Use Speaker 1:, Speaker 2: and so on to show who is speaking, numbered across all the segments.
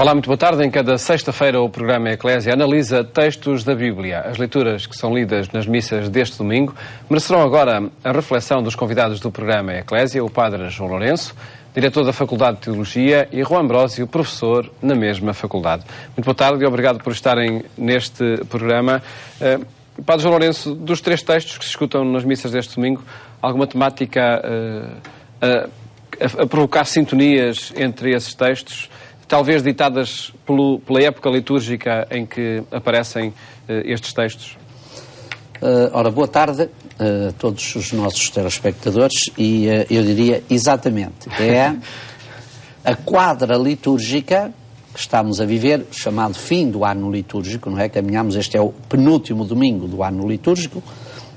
Speaker 1: Olá, muito boa tarde. Em cada sexta-feira o programa Eclésia analisa textos da Bíblia. As leituras que são lidas nas missas deste domingo merecerão agora a reflexão dos convidados do programa Eclésia, o padre João Lourenço, diretor da Faculdade de Teologia, e Juan Ambrósio, professor na mesma faculdade. Muito boa tarde e obrigado por estarem neste programa. Padre João Lourenço, dos três textos que se escutam nas missas deste domingo, alguma temática a provocar sintonias entre esses textos, talvez ditadas pela época litúrgica em que aparecem estes textos?
Speaker 2: Ora, boa tarde a todos os nossos telespectadores e eu diria exatamente, é a quadra litúrgica que estamos a viver, chamado fim do ano litúrgico, não é? Caminhamos, este é o penúltimo domingo do ano litúrgico,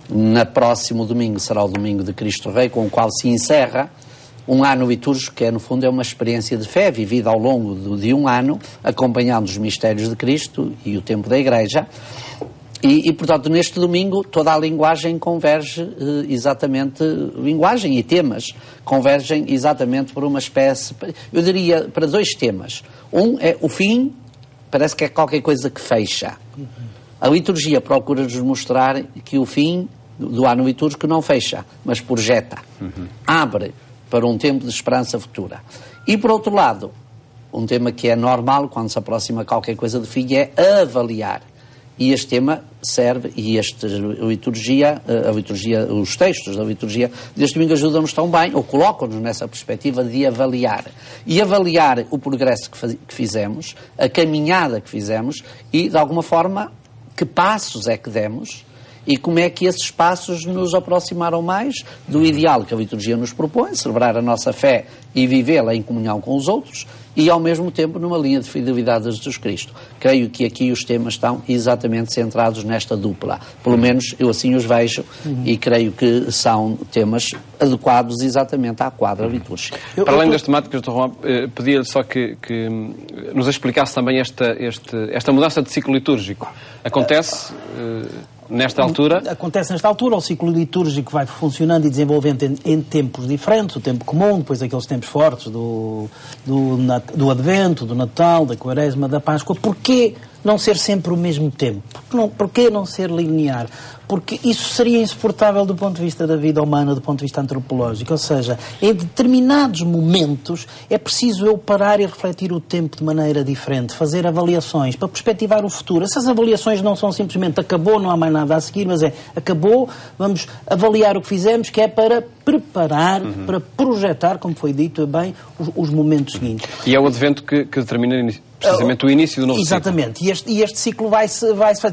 Speaker 2: na próximo domingo será o domingo de Cristo Rei, com o qual se encerra um ano litúrgico que, no fundo, é uma experiência de fé vivida ao longo de um ano, acompanhando os mistérios de Cristo e o tempo da Igreja. E, portanto, neste domingo, toda a linguagem converge exatamente, linguagem e temas, convergem exatamente por uma espécie, eu diria, para dois temas. Um é o fim, parece que é qualquer coisa que fecha. A liturgia procura-nos mostrar que o fim do ano litúrgico não fecha, mas projeta, abre para um tempo de esperança futura. E, por outro lado, um tema que é normal quando se aproxima qualquer coisa de fim é avaliar. E este tema serve, e esta liturgia, os textos da liturgia deste domingo ajudam-nos tão bem, ou colocam-nos nessa perspectiva de avaliar. E avaliar o progresso que fizemos, a caminhada que fizemos e, de alguma forma, que passos é que demos e como é que esses passos nos aproximaram mais do ideal que a liturgia nos propõe, celebrar a nossa fé e vivê-la em comunhão com os outros, e ao mesmo tempo numa linha de fidelidade a Jesus Cristo. Creio que aqui os temas estão exatamente centrados nesta dupla. Pelo menos eu assim os vejo e creio que são temas adequados exatamente à quadra litúrgica.
Speaker 1: Para além das temáticas, Dr. Juan, pedia-lhe só que nos explicasse também esta mudança de ciclo litúrgico. Acontece nesta altura?
Speaker 3: Acontece nesta altura, o ciclo litúrgico vai funcionando e desenvolvendo em tempos diferentes, o tempo comum, depois aqueles tempos fortes do Advento, do Natal, da Quaresma, da Páscoa. Porquê não ser sempre o mesmo tempo? Porquê não ser linear? Porque isso seria insuportável do ponto de vista da vida humana, do ponto de vista antropológico. Ou seja, em determinados momentos é preciso eu parar e refletir o tempo de maneira diferente, fazer avaliações para perspectivar o futuro. Essas avaliações não são simplesmente acabou, não há mais nada a seguir, mas é acabou, vamos avaliar o que fizemos, que é para preparar, para projetar, como foi dito bem, os momentos seguintes.
Speaker 1: E é o Advento que determina precisamente o início do novo ciclo.
Speaker 3: Exatamente. E este ciclo vai-se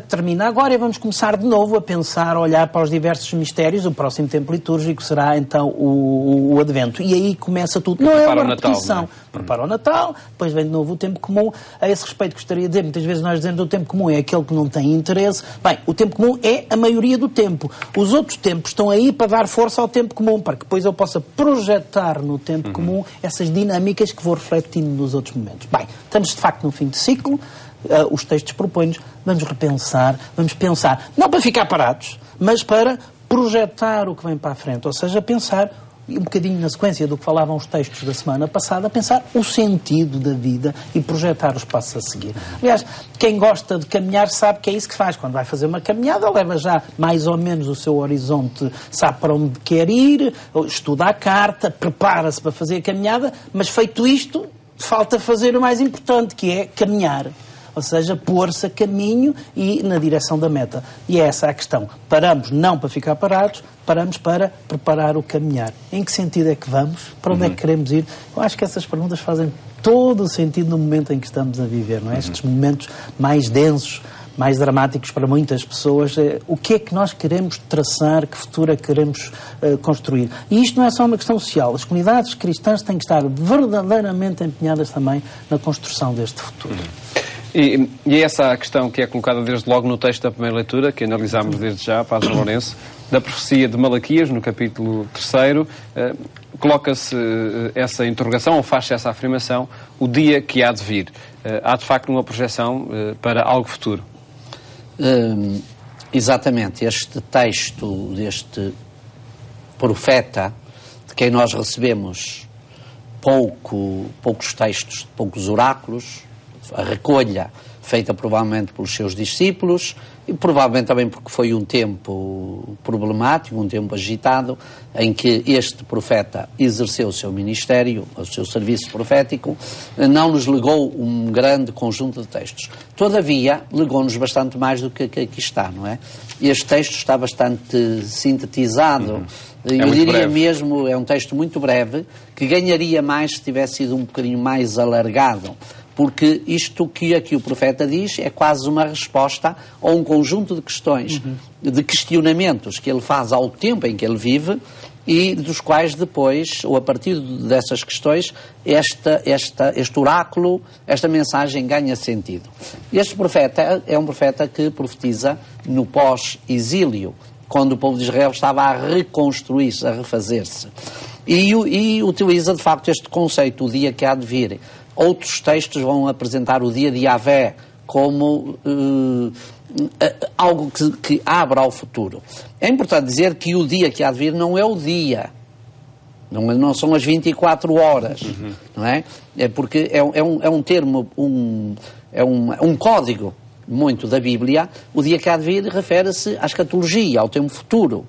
Speaker 3: terminar agora e vamos começar de novo a pensar, a olhar para os diversos mistérios. O próximo tempo litúrgico será então o Advento. E aí começa tudo. Não é uma repetição. Prepara o Natal, depois vem de novo o tempo comum. A esse respeito gostaria de dizer, muitas vezes nós dizemos que o tempo comum é aquele que não tem interesse. Bem, o tempo comum é a maioria do tempo. Os outros tempos estão aí para dar força ao tempo comum, para que depois eu possa projetar no tempo comum essas dinâmicas que vou refletindo nos outros momentos. Bem, estamos de facto no fim de ciclo, os textos propõem-nos, vamos repensar, vamos pensar, não para ficar parados, mas para projetar o que vem para a frente, ou seja, pensar um bocadinho na sequência do que falavam os textos da semana passada, pensar o sentido da vida e projetar os passos a seguir. Aliás, quem gosta de caminhar sabe que é isso que faz. Quando vai fazer uma caminhada, leva já mais ou menos o seu horizonte, sabe para onde quer ir, estuda a carta, prepara-se para fazer a caminhada, mas feito isto, falta fazer o mais importante, que é caminhar. Ou seja, pôr-se a caminho e na direção da meta. E é essa a questão. Paramos não para ficar parados, paramos para preparar o caminhar. Em que sentido é que vamos? Para onde é que queremos ir? Eu acho que essas perguntas fazem todo o sentido no momento em que estamos a viver, não é? Estes momentos mais densos, mais dramáticos para muitas pessoas. O que é que nós queremos traçar, que futuro é que queremos construir? E isto não é só uma questão social. As comunidades cristãs têm que estar verdadeiramente empenhadas também na construção deste futuro.
Speaker 1: E é essa a questão que é colocada desde logo no texto da primeira leitura, que analisámos desde já, Padre Lourenço, da profecia de Malaquias, no capítulo 3º, coloca-se essa interrogação, ou faz-se essa afirmação, o dia que há de vir. Há de facto uma projeção para algo futuro.
Speaker 2: Exatamente. Este texto deste profeta, de quem nós recebemos poucos textos, poucos oráculos, a recolha feita provavelmente pelos seus discípulos, e provavelmente também porque foi um tempo problemático, um tempo agitado, em que este profeta exerceu o seu ministério, o seu serviço profético, não nos legou um grande conjunto de textos. Todavia, legou-nos bastante mais do que aqui está, não é? Este texto está bastante sintetizado, eu diria breve. Mesmo, é um texto muito breve, que ganharia mais se tivesse sido um bocadinho mais alargado, porque isto que aqui o profeta diz é quase uma resposta a um conjunto de questões, de questionamentos que ele faz ao tempo em que ele vive e dos quais depois, ou a partir dessas questões, este oráculo, esta mensagem ganha sentido. Este profeta é um profeta que profetiza no pós-exílio, quando o povo de Israel estava a reconstruir-se, a refazer-se. E utiliza, de facto, este conceito, o dia que há de vir. Outros textos vão apresentar o dia de Yahvé como algo que abra ao futuro. É importante dizer que o dia que há de vir não é o dia, não são as 24 horas, não é? É porque é um termo, é um código muito da Bíblia. O dia que há de vir refere-se à escatologia, ao tempo futuro,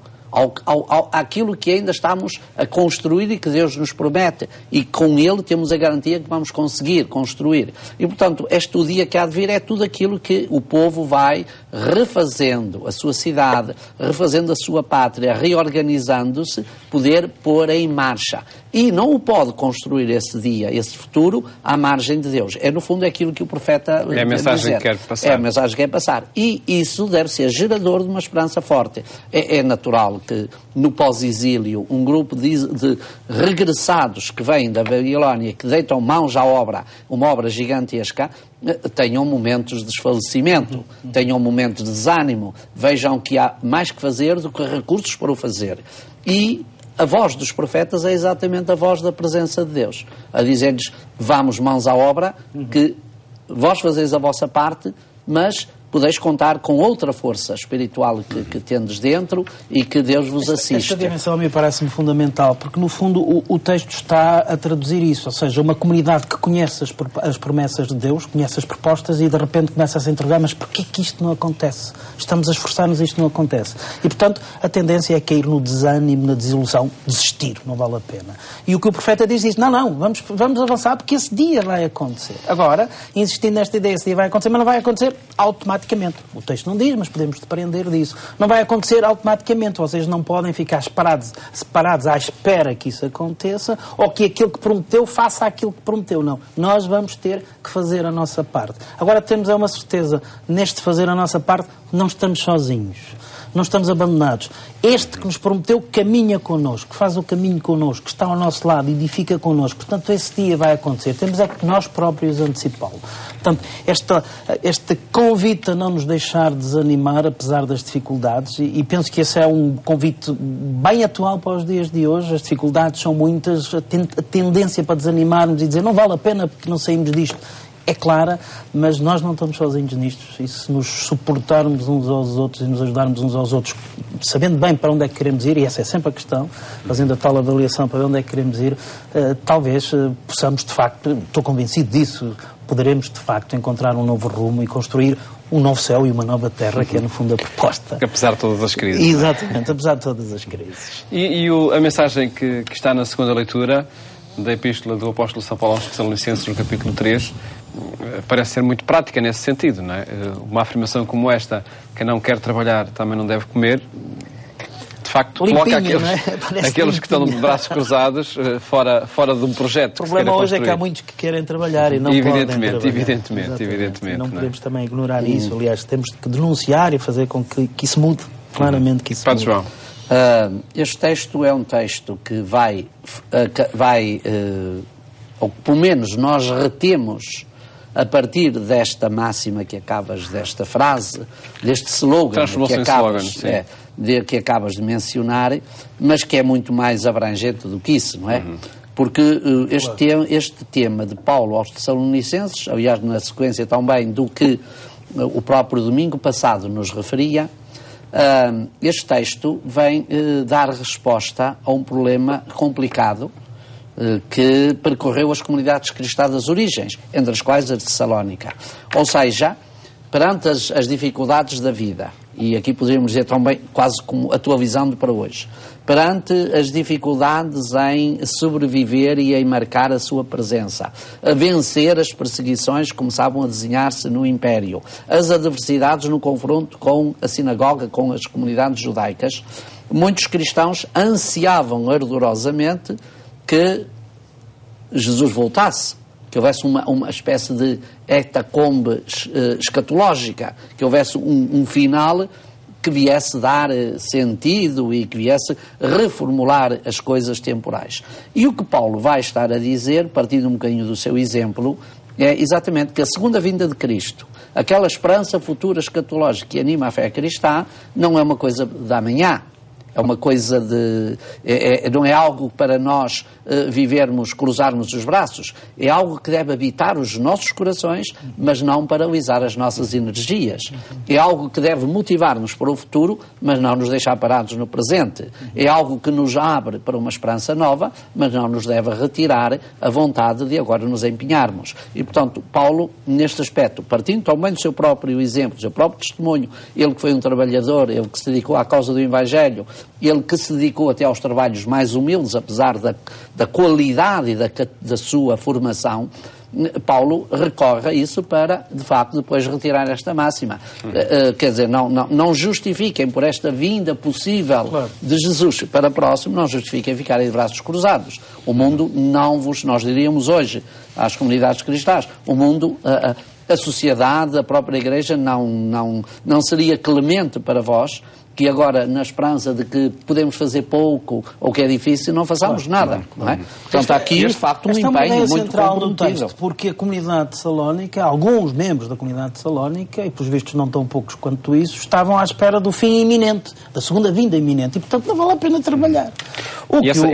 Speaker 2: àquilo que ainda estamos a construir e que Deus nos promete, e com ele temos a garantia que vamos conseguir construir. E, portanto, o dia que há de vir é tudo aquilo que o povo vai refazendo a sua cidade, refazendo a sua pátria, reorganizando-se, poder pôr em marcha. E não o pode construir esse dia, esse futuro, à margem de Deus. No fundo, é aquilo que o profeta
Speaker 1: é a mensagem que quer passar.
Speaker 2: É a mensagem que quer passar. E isso deve ser gerador de uma esperança forte. É natural que, no pós-exílio, um grupo de regressados que vêm da Babilónia, que deitam mãos à obra, uma obra gigantesca, tenham momentos de desfalecimento, tenham momentos de desânimo, vejam que há mais que fazer do que recursos para o fazer. E a voz dos profetas é exatamente a voz da presença de Deus, a dizer-lhes: vamos mãos à obra, que vós fazeis a vossa parte, mas podeis contar com outra força espiritual que tendes dentro e que Deus vos assiste.
Speaker 3: Esta dimensão a mim parece-me fundamental, porque no fundo o texto está a traduzir isso, ou seja, uma comunidade que conhece as promessas de Deus, conhece as propostas e de repente começa a se interrogar: mas porquê que isto não acontece? Estamos a esforçar-nos e isto não acontece. E portanto a tendência é cair no desânimo, na desilusão, desistir, não vale a pena. E o que o profeta diz, não, vamos avançar porque esse dia vai acontecer. Agora, insistindo nesta ideia, esse dia vai acontecer, mas não vai acontecer automaticamente. O texto não diz, mas podemos depender disso. Não vai acontecer automaticamente. Vocês não podem ficar separados à espera que isso aconteça, ou que aquilo que prometeu faça aquilo que prometeu. Não. Nós vamos ter que fazer a nossa parte. Agora temos uma certeza, neste fazer a nossa parte, não estamos sozinhos. Não estamos abandonados. Este que nos prometeu caminha connosco, faz o caminho connosco, está ao nosso lado, edifica connosco. Portanto, esse dia vai acontecer. Temos é que nós próprios antecipá-lo. Portanto, este convite a não nos deixar desanimar, apesar das dificuldades, e penso que esse é um convite bem atual para os dias de hoje. As dificuldades são muitas, a tendência para desanimarmos e dizer não vale a pena porque não saímos disto é clara, mas nós não estamos sozinhos nisto. E se nos suportarmos uns aos outros e nos ajudarmos uns aos outros, sabendo bem para onde é que queremos ir, e essa é sempre a questão, fazendo a tal avaliação para onde é que queremos ir, talvez possamos, de facto, estou convencido disso, poderemos, de facto, encontrar um novo rumo e construir um novo céu e uma nova terra, que é, no fundo, a proposta.
Speaker 1: Apesar de todas as crises.
Speaker 3: Exatamente, apesar de todas as crises.
Speaker 1: E a mensagem que está na segunda leitura da Epístola do Apóstolo São Paulo aos Tessalonicenses, no capítulo 3, parece ser muito prática nesse sentido, não é? Uma afirmação como esta: quem não quer trabalhar também não deve comer, de facto coloca aqueles que estão de braços cruzados fora de um projeto.
Speaker 3: O problema hoje é que há muitos que querem trabalhar e não podem trabalhar.
Speaker 1: Evidentemente.
Speaker 3: Não podemos também ignorar isso. Aliás, temos que denunciar e fazer com que isso mude, claramente que isso mude.
Speaker 1: João.
Speaker 2: Este texto é um texto que ou pelo menos nós retemos a partir desta máxima que acabas, desta frase, deste slogan que acabas de mencionar, mas que é muito mais abrangente do que isso, não é? Porque este tema de Paulo aos Tessalonicenses, aliás, na sequência também do que o próprio domingo passado nos referia, este texto vem dar resposta a um problema complicado que percorreu as comunidades cristãs das origens, entre as quais a de Tessalónica. Ou seja, perante as dificuldades da vida, e aqui poderíamos dizer também quase como a tua visão de para hoje, perante as dificuldades em sobreviver e em marcar a sua presença, a vencer as perseguições que começavam a desenhar-se no Império, as adversidades no confronto com a sinagoga, com as comunidades judaicas, muitos cristãos ansiavam ardorosamente que Jesus voltasse, que houvesse uma espécie de hetacombe escatológica, que houvesse um final que viesse dar sentido e que viesse reformular as coisas temporais. E o que Paulo vai estar a dizer, partindo um bocadinho do seu exemplo, é exatamente que a segunda vinda de Cristo, aquela esperança futura escatológica que anima a fé cristã, não é uma coisa da amanhã. É uma coisa de... não é algo para nós vivermos, cruzarmos os braços. É algo que deve habitar os nossos corações, mas não paralisar as nossas energias. É algo que deve motivar-nos para o futuro, mas não nos deixar parados no presente. É algo que nos abre para uma esperança nova, mas não nos deve retirar a vontade de agora nos empenharmos. E, portanto, Paulo, neste aspecto, partindo também do seu próprio exemplo, do seu próprio testemunho, ele que foi um trabalhador, ele que se dedicou à causa do Evangelho, ele que se dedicou até aos trabalhos mais humildes, apesar da qualidade e da sua formação, Paulo recorre a isso para, de facto, depois retirar esta máxima. Quer dizer, não justifiquem por esta vinda possível de Jesus para próximo, não justifiquem ficarem de braços cruzados. O mundo não vos, nós diríamos hoje, às comunidades cristãs, o mundo... A sociedade, a própria Igreja não seria clemente para vós, que agora, na esperança de que podemos fazer pouco ou que é difícil, não façamos nada. Não é? Portanto, há aqui, de facto, um empenho muito comprometido.
Speaker 3: Porque a comunidade de Salónica, alguns membros da comunidade de Salónica, e pelos vistos não tão poucos quanto isso, estavam à espera do fim iminente, da segunda vinda iminente, e portanto não vale a pena trabalhar.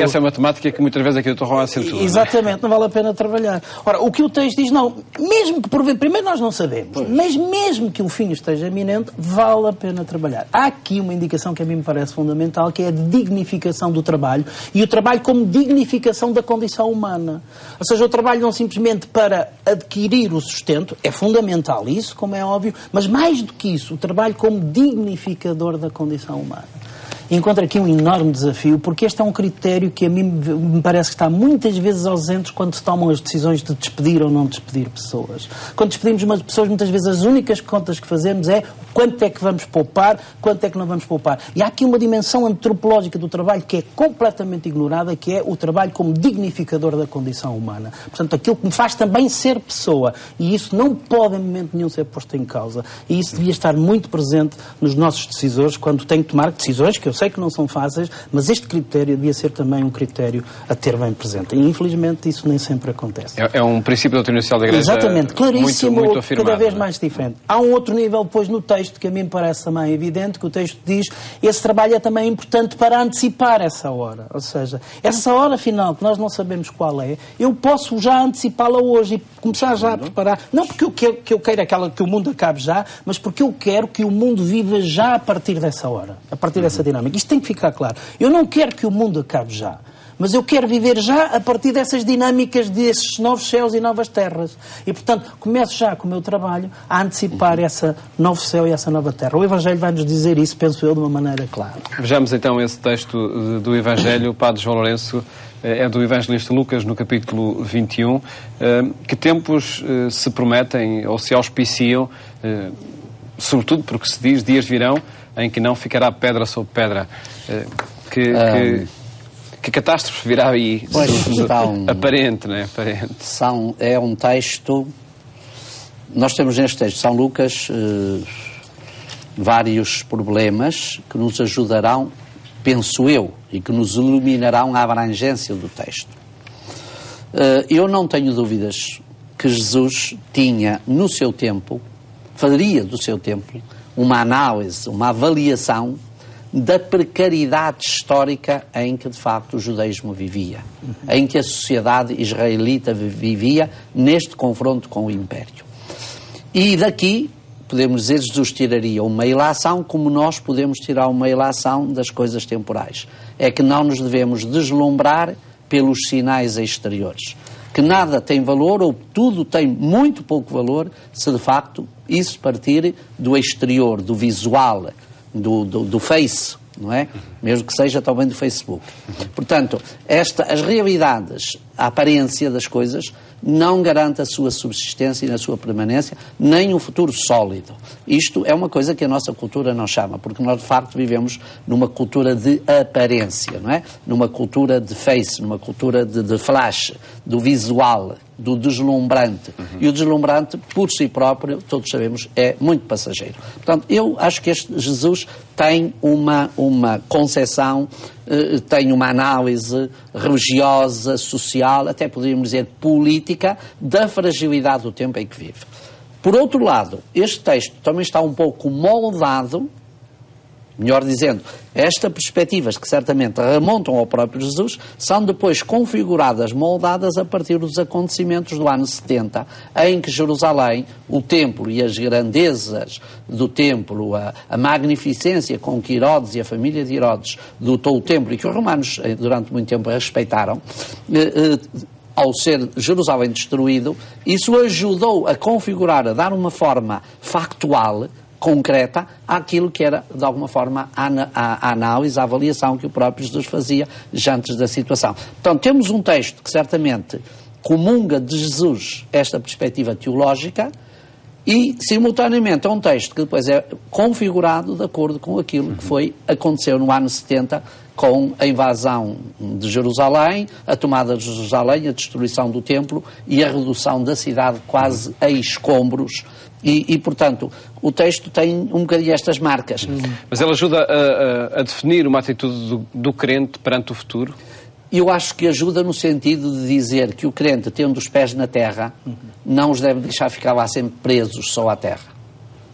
Speaker 1: Essa é uma temática que muitas vezes aqui o Torrão acentua.
Speaker 3: Exatamente, não vale a pena trabalhar. Ora, o que o texto diz, não, mesmo que primeiro nós não sabemos, mas mesmo que o fim esteja iminente, vale a pena trabalhar. Há aqui uma indicação que a mim me parece fundamental, que é a dignificação do trabalho, e o trabalho como dignificação da condição humana. Ou seja, o trabalho não simplesmente para adquirir o sustento, é fundamental isso, como é óbvio, mas mais do que isso, o trabalho como dignificador da condição humana. Encontro aqui um enorme desafio, porque este é um critério que a mim me parece que está muitas vezes ausente quando se tomam as decisões de despedir ou não despedir pessoas. Quando despedimos umas pessoas, muitas vezes as únicas contas que fazemos é quanto é que vamos poupar, quanto é que não vamos poupar. E há aqui uma dimensão antropológica do trabalho que é completamente ignorada, que é o trabalho como dignificador da condição humana. Portanto, aquilo que me faz também ser pessoa. E isso não pode em momento nenhum ser posto em causa. E isso devia estar muito presente nos nossos decisores quando têm que tomar decisões que eu sei que não são fáceis, mas este critério devia ser também um critério a ter bem presente. E, infelizmente, isso nem sempre acontece.
Speaker 1: É um princípio da doutrina social da Igreja.
Speaker 3: Exatamente, claríssimo,
Speaker 1: muito afirmado,
Speaker 3: cada vez mais diferente. Há um outro nível, depois, no texto, que a mim me parece também evidente, que o texto diz esse trabalho é também importante para antecipar essa hora. Ou seja, essa hora final, que nós não sabemos qual é, eu posso já antecipá-la hoje e começar já a preparar. Não porque eu queira que o mundo acabe já, mas porque eu quero que o mundo viva já a partir dessa hora, a partir dessa dinâmica. Isto tem que ficar claro. Eu não quero que o mundo acabe já, mas eu quero viver já a partir dessas dinâmicas desses novos céus e novas terras. E, portanto, começo já com o meu trabalho a antecipar esse novo céu e essa nova terra. O Evangelho vai-nos dizer isso, penso eu, de uma maneira clara.
Speaker 1: Vejamos então esse texto do Evangelho. O Padre João Lourenço é do Evangelista Lucas, no capítulo 21. Que tempos se prometem ou se auspiciam, sobretudo porque se diz, dias virão em que não ficará pedra sobre pedra. Que catástrofe virá aí? Aparente, não é? Aparente.
Speaker 2: É um texto... Nós temos neste texto de São Lucas vários problemas que nos ajudarão, penso eu, e que nos iluminarão a abrangência do texto. Eu não tenho dúvidas que Jesus tinha no seu tempo, faria do seu tempo, uma análise, uma avaliação da precariedade histórica em que, de facto, o judaísmo vivia, em que a sociedade israelita vivia neste confronto com o Império. E daqui, podemos dizer, Jesus tiraria uma ilação como nós podemos tirar uma ilação das coisas temporais. É que não nos devemos deslumbrar pelos sinais exteriores. Que nada tem valor, ou tudo tem muito pouco valor, se de facto isso partir do exterior, do visual, do face, não é? Mesmo que seja também do Facebook. Portanto, as realidades, a aparência das coisas, não garante a sua subsistência e a sua permanência, nem um futuro sólido. Isto é uma coisa que a nossa cultura não chama, porque nós, de facto, vivemos numa cultura de aparência, não é? Numa cultura de face, numa cultura de flash, do visual, do deslumbrante. E o deslumbrante, por si próprio, todos sabemos, é muito passageiro. Portanto, eu acho que este Jesus tem uma concepção, tem uma análise religiosa, social, até poderíamos dizer política, da fragilidade do tempo em que vive. Por outro lado, este texto também está um pouco moldado, melhor dizendo, estas perspectivas que certamente remontam ao próprio Jesus, são depois configuradas, moldadas a partir dos acontecimentos do ano 70, em que Jerusalém, o templo e as grandezas do templo, a magnificência com que Herodes e a família de Herodes dotou o templo e que os romanos durante muito tempo respeitaram, ao ser Jerusalém destruído, isso ajudou a configurar, a dar uma forma factual, concreta, àquilo que era, de alguma forma, a análise, a avaliação que o próprio Jesus fazia já antes da situação. Então, temos um texto que certamente comunga de Jesus esta perspectiva teológica e, simultaneamente, é um texto que depois é configurado de acordo com aquilo que aconteceu no ano 70, com a invasão de Jerusalém, a tomada de Jerusalém, a destruição do templo e a redução da cidade quase a escombros. E, portanto, o texto tem um bocadinho estas marcas.
Speaker 1: Mas ele ajuda a definir uma atitude do crente perante o futuro?
Speaker 2: Eu acho que ajuda no sentido de dizer que o crente, tendo os pés na terra, não os deve deixar ficar lá sempre presos só à terra.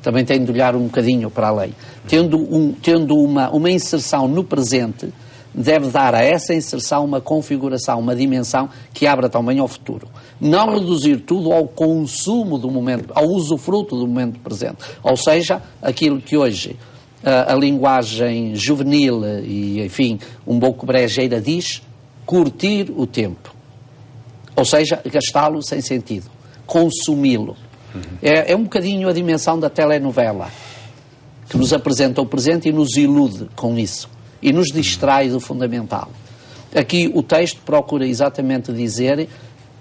Speaker 2: Também tem de olhar um bocadinho para além. Tendo uma inserção no presente, deve dar a essa inserção uma configuração, uma dimensão que abra também ao futuro. Não reduzir tudo ao consumo do momento, ao usufruto do momento presente. Ou seja, aquilo que hoje a linguagem juvenil e, enfim, um pouco brejeira diz, curtir o tempo. Ou seja, gastá-lo sem sentido. Consumi-lo. É um bocadinho a dimensão da telenovela, que nos apresenta o presente e nos ilude com isso. E nos distrai do fundamental. Aqui o texto procura exatamente dizer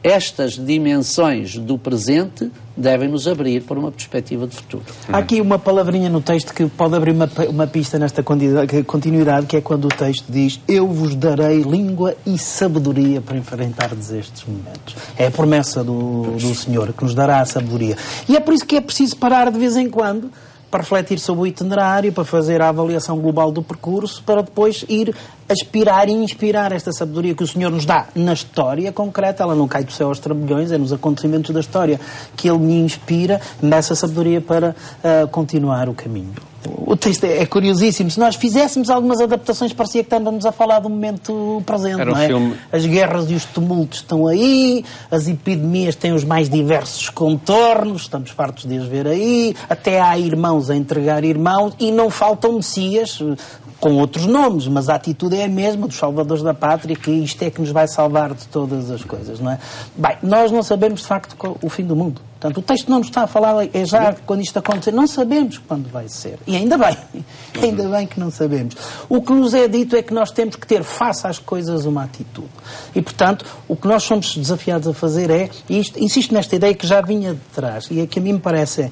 Speaker 2: estas dimensões do presente devem nos abrir para uma perspectiva de futuro.
Speaker 3: Há aqui uma palavrinha no texto que pode abrir uma pista nesta continuidade, que é quando o texto diz: eu vos darei língua e sabedoria para enfrentardes estes momentos. É a promessa do Senhor, que nos dará a sabedoria. E é por isso que é preciso parar de vez em quando para refletir sobre o itinerário, para fazer a avaliação global do percurso, para depois ir aspirar e inspirar esta sabedoria que o Senhor nos dá na história concreta. Ela não cai do céu aos trambolhões, é nos acontecimentos da história que Ele me inspira nessa sabedoria para continuar o caminho. O texto é curiosíssimo. Se nós fizéssemos algumas adaptações, parecia que estávamos a falar do momento presente, não é?
Speaker 1: Filme...
Speaker 3: As guerras e os tumultos estão aí, as epidemias têm os mais diversos contornos, estamos fartos de as ver aí, até há irmãos a entregar irmãos, e não faltam messias com outros nomes, mas a atitude é a mesma, dos salvadores da pátria, que isto é que nos vai salvar de todas as coisas, não é? Bem, nós não sabemos de facto o fim do mundo. Portanto, o texto não nos está a falar, é já quando isto acontecer, não sabemos quando vai ser. E ainda bem que não sabemos. O que nos é dito é que nós temos que ter, face às coisas, uma atitude. E, portanto, o que nós somos desafiados a fazer é, e insisto nesta ideia que já vinha de trás, e é que a mim me parece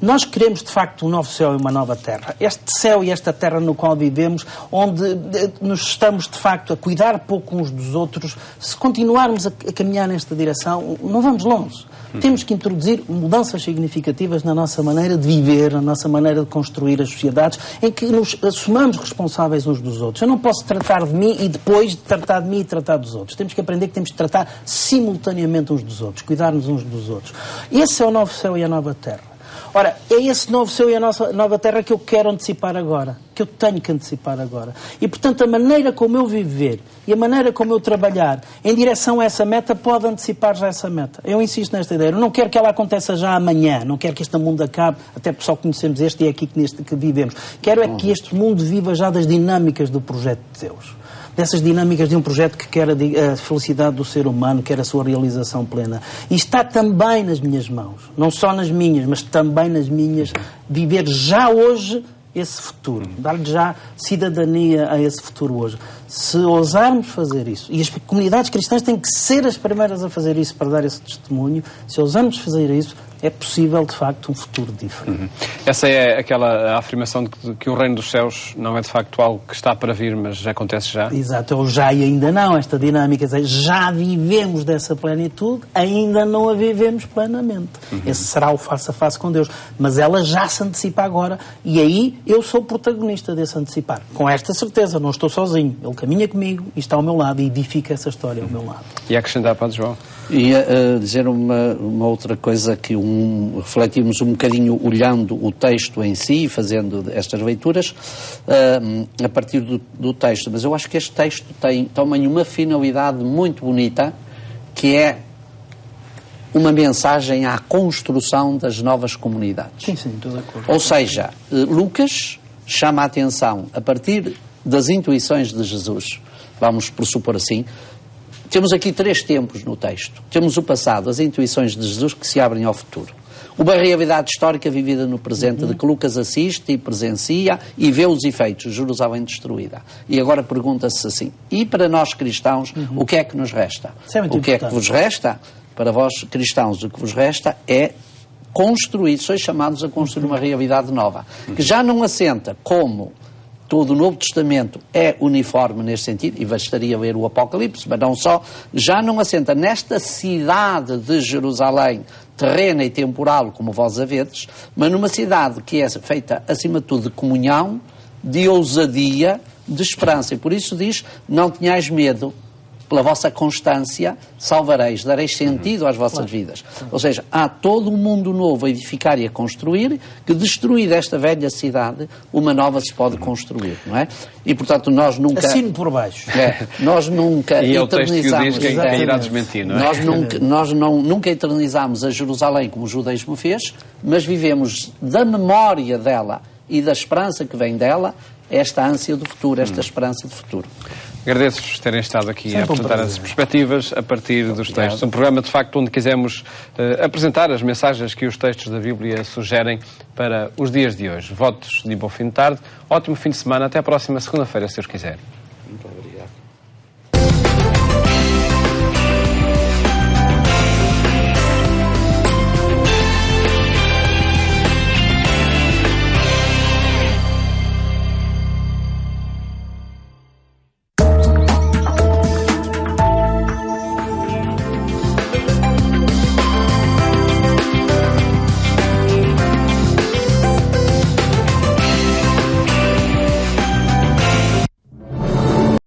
Speaker 3: nós queremos, de facto, um novo céu e uma nova terra. Este céu e esta terra no qual vivemos, onde nos estamos, de facto, a cuidar pouco uns dos outros, se continuarmos a caminhar nesta direção, não vamos longe. Temos que introduzir mudanças significativas na nossa maneira de viver, na nossa maneira de construir as sociedades, em que nos assumamos responsáveis uns dos outros. Eu não posso tratar de mim e depois de tratar de mim e tratar dos outros. Temos que aprender que temos que tratar simultaneamente uns dos outros, cuidar-nos uns dos outros. Esse é o novo céu e a nova terra. Ora, é esse novo céu e a nossa nova terra que eu quero antecipar agora, que eu tenho que antecipar agora. E, portanto, a maneira como eu viver e a maneira como eu trabalhar em direção a essa meta pode antecipar já essa meta. Eu insisto nesta ideia. Eu não quero que ela aconteça já amanhã, não quero que este mundo acabe, até porque só conhecemos este e é aqui que vivemos. Quero é que este mundo viva já das dinâmicas do projeto de Deus. dessas dinâmicas de um projeto que quer a felicidade do ser humano, quer a sua realização plena. E está também nas minhas mãos, não só nas minhas, mas também nas minhas, viver já hoje esse futuro, dar-lhe já cidadania a esse futuro hoje. Se ousarmos fazer isso, e as comunidades cristãs têm que ser as primeiras a fazer isso para dar esse testemunho, se ousarmos fazer isso, é possível, de facto, um futuro diferente.
Speaker 1: Essa é aquela afirmação de que o reino dos céus não é, de facto, algo que está para vir, mas já acontece já?
Speaker 3: Exato, ou já e ainda não, esta dinâmica, já vivemos dessa plenitude, ainda não a vivemos plenamente. Esse será o face a face com Deus, mas ela já se antecipa agora, e aí eu sou protagonista desse antecipar. Com esta certeza, não estou sozinho, Ele caminha comigo e está ao meu lado e edifica essa história ao meu lado.
Speaker 1: E a acrescentar, Padre João?
Speaker 2: Ia dizer uma outra coisa que refletimos um bocadinho olhando o texto em si, fazendo estas leituras, a partir do texto. Mas eu acho que este texto tem também uma finalidade muito bonita, que é uma mensagem à construção das novas comunidades.
Speaker 3: Sim, estou de acordo.
Speaker 2: Ou seja, Lucas chama a atenção, a partir das intuições de Jesus, vamos pressupor assim. Temos aqui 3 tempos no texto. Temos o passado, as intuições de Jesus que se abrem ao futuro. Uma realidade histórica vivida no presente, de que Lucas assiste e presencia e vê os efeitos, Jerusalém destruída. E agora pergunta-se assim, e para nós cristãos, o que é que nos resta? O que é que vos resta? Para vós cristãos, o que vos resta é construir, sois chamados a construir uma realidade nova, que já não assenta como todo o Novo Testamento é uniforme neste sentido, e bastaria ler o Apocalipse, mas não só, já não assenta nesta cidade de Jerusalém, terrena e temporal, como vós a vedes, mas numa cidade que é feita, acima de tudo, de comunhão, de ousadia, de esperança. E por isso diz, não tenhais medo, pela vossa constância salvareis, dareis sentido às vossas vidas. Ou seja, há todo um mundo novo a edificar e a construir, que destruída esta velha cidade, uma nova se pode construir, não é? E, portanto, nós nunca...
Speaker 3: Assino por baixo.
Speaker 2: Nós nunca
Speaker 1: e
Speaker 2: eternizamos...
Speaker 1: E é o texto que diz quem irá desmentir, não é?
Speaker 2: Nós nunca eternizamos a Jerusalém como o judaísmo fez, mas vivemos da memória dela e da esperança que vem dela, esta ânsia do futuro, esta esperança de futuro.
Speaker 1: Agradeço-vos terem estado aqui a apresentar as perspectivas a partir dos textos. Um programa, de facto, onde quisemos apresentar as mensagens que os textos da Bíblia sugerem para os dias de hoje. Votos de bom fim de tarde, ótimo fim de semana, até a próxima segunda-feira, se Deus quiser.